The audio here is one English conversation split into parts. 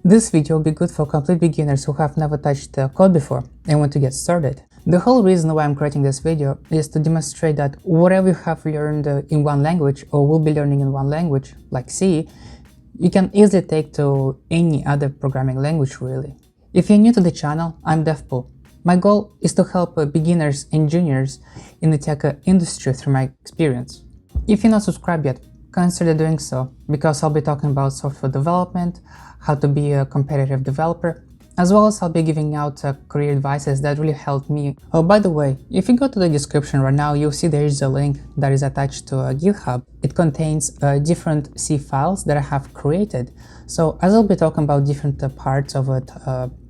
This video will be good for complete beginners who have never touched code before and want to get started. The whole reason why I'm creating this video is to demonstrate that whatever you have learned in one language or will be learning in one language, like C, you can easily take to any other programming language really. If you're new to the channel, I'm DevPool. My goal is to help beginners and juniors in the tech industry through my experience. If you're not subscribed yet, consider doing so, because I'll be talking about software development, how to be a competitive developer, as well as I'll be giving out career advices that really helped me. Oh, by the way, if you go to the description right now, you'll see there is a link that is attached to GitHub. It contains different C files that I have created. So as I'll be talking about different parts of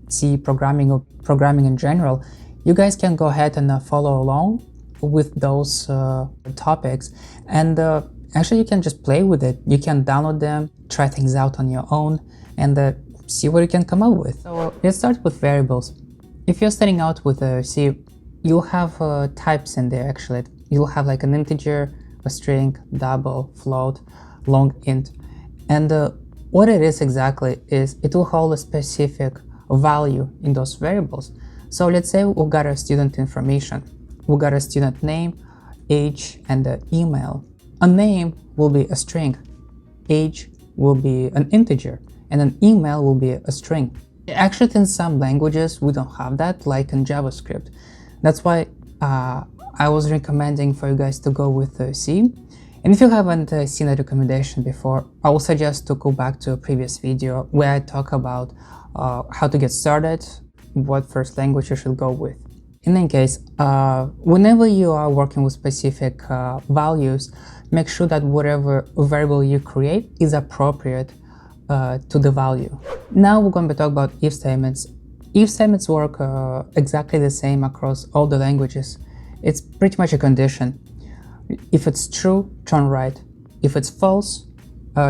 C programming or programming in general, you guys can go ahead and follow along with those topics, and actually you can just play with it. You can download them, try things out on your own, and see what you can come up with. So let's start with variables. If you're starting out with C, you'll have types in there actually. You'll have like an integer, a string, double, float, long int, and what it is exactly is it will hold a specific value in those variables. So let's say we got a student information. We got a student name, age, and email. A name will be a string, age will be an integer, and an email will be a string. Actually, in some languages, we don't have that, like in JavaScript. That's why I was recommending for you guys to go with C. And if you haven't seen a recommendation before, I will suggest to go back to a previous video where I talk about how to get started, what first language you should go with. In any case, whenever you are working with specific values, make sure that whatever variable you create is appropriate to the value. Now we're going to talk about if statements. If statements work exactly the same across all the languages. It's pretty much a condition. If it's true, turn right. If it's false,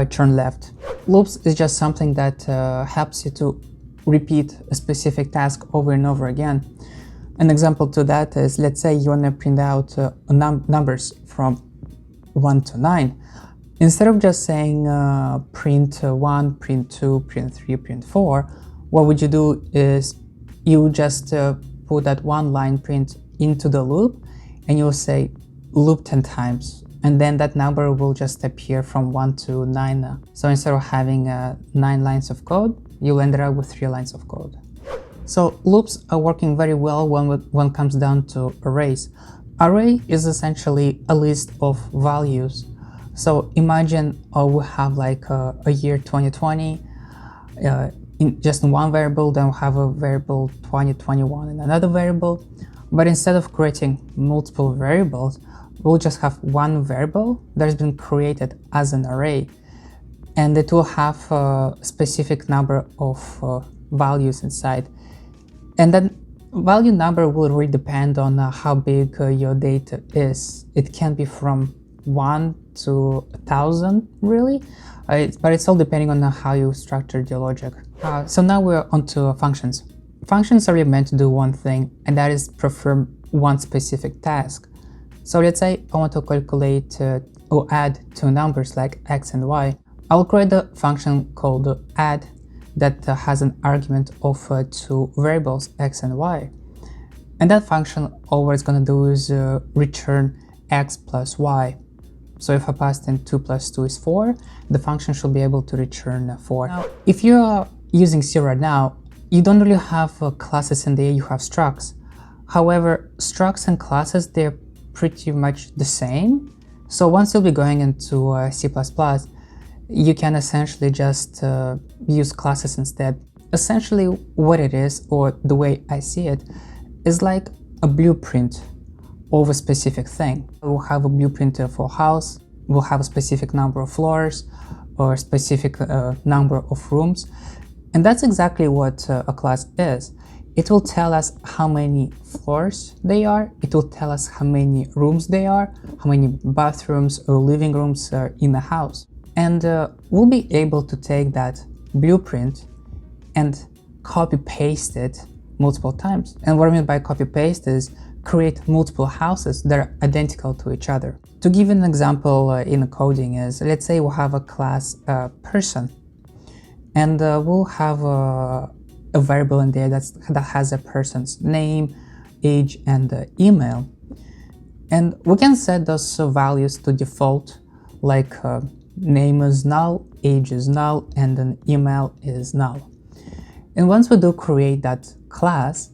turn left. Loops is just something that helps you to repeat a specific task over and over again. An example to that is, let's say you want to print out numbers from 1 to 9. Instead of just saying print 1, print 2, print 3, print 4, what would you do is you just put that one line print into the loop, and you'll say loop 10 times, and then that number will just appear from 1 to 9. So instead of having 9 lines of code, you'll end up with 3 lines of code. So loops are working very well when it comes down to arrays. Array is essentially a list of values. So imagine we have like a year 2020 just in one variable, then we'll have a variable 2021 in another variable. But instead of creating multiple variables, we'll just have one variable that has been created as an array, and it will have a specific number of values inside. And then value number will really depend on how big your data is. It can be from 1 to 1,000 really, but it's all depending on how you structured your logic. So now we're onto functions. Functions are really meant to do one thing, and that is perform one specific task. So let's say I want to calculate or add two numbers like x and y. I'll create a function called add that has an argument of two variables x and y. And that function, all what it's going to do is return x plus y. So if I passed in 2 plus 2 is 4, the function should be able to return 4. Now, if you are using C right now, you don't really have classes in there, you have structs. However, structs and classes, they're pretty much the same. So once you'll be going into C++, you can essentially just use classes instead. Essentially what it is, or the way I see it, is like a blueprint of a specific thing. We'll have a blueprint for a house, we'll have a specific number of floors or a specific number of rooms, and that's exactly what a class is. It will tell us how many floors they are, it will tell us how many rooms they are, how many bathrooms or living rooms are in the house. And we'll be able to take that blueprint and copy paste it multiple times. And what I mean by copy paste is create multiple houses that are identical to each other. To give an example in coding is, let's say we have a class person, and we'll have a variable in there that has a person's name, age, and email. And we can set those values to default, like name is null, age is null, and then email is null. And once we do create that class,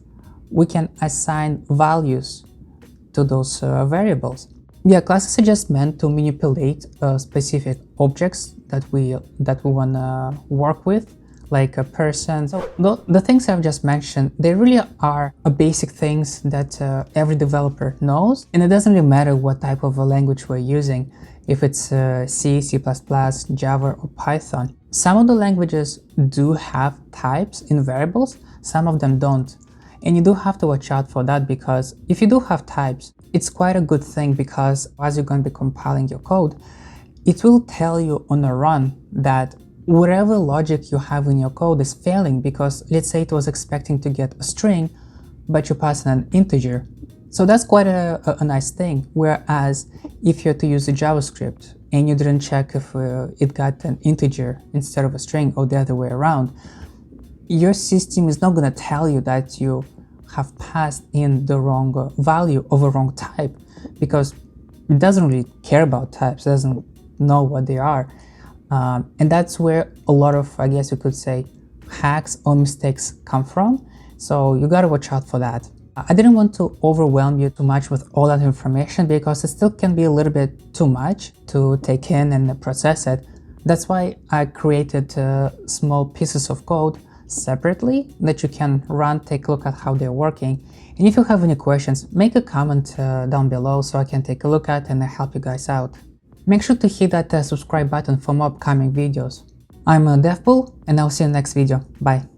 we can assign values to those variables. Yeah, classes are just meant to manipulate specific objects that we want to work with, like a person. So the things I've just mentioned, they really are basic things that every developer knows, and it doesn't really matter what type of a language we're using, if it's C, C++, Java, or Python. Some of the languages do have types in variables, some of them don't. And you do have to watch out for that, because if you do have types, it's quite a good thing, because as you're going to be compiling your code, it will tell you on a run that whatever logic you have in your code is failing, because let's say it was expecting to get a string, but you pass in an integer. So that's quite a nice thing. Whereas if you had to use a JavaScript and you didn't check if it got an integer instead of a string, or the other way around, your system is not going to tell you that you have passed in the wrong value of a wrong type, because it doesn't really care about types, it doesn't know what they are. And that's where a lot of, I guess you could say, hacks or mistakes come from. So you gotta watch out for that. I didn't want to overwhelm you too much with all that information, because it still can be a little bit too much to take in and process it. That's why I created small pieces of code separately that you can run, take a look at how they're working. And if you have any questions, make a comment down below so I can take a look at and help you guys out. Make sure to hit that subscribe button for more upcoming videos. I'm DevPool, and I'll see you in the next video. Bye.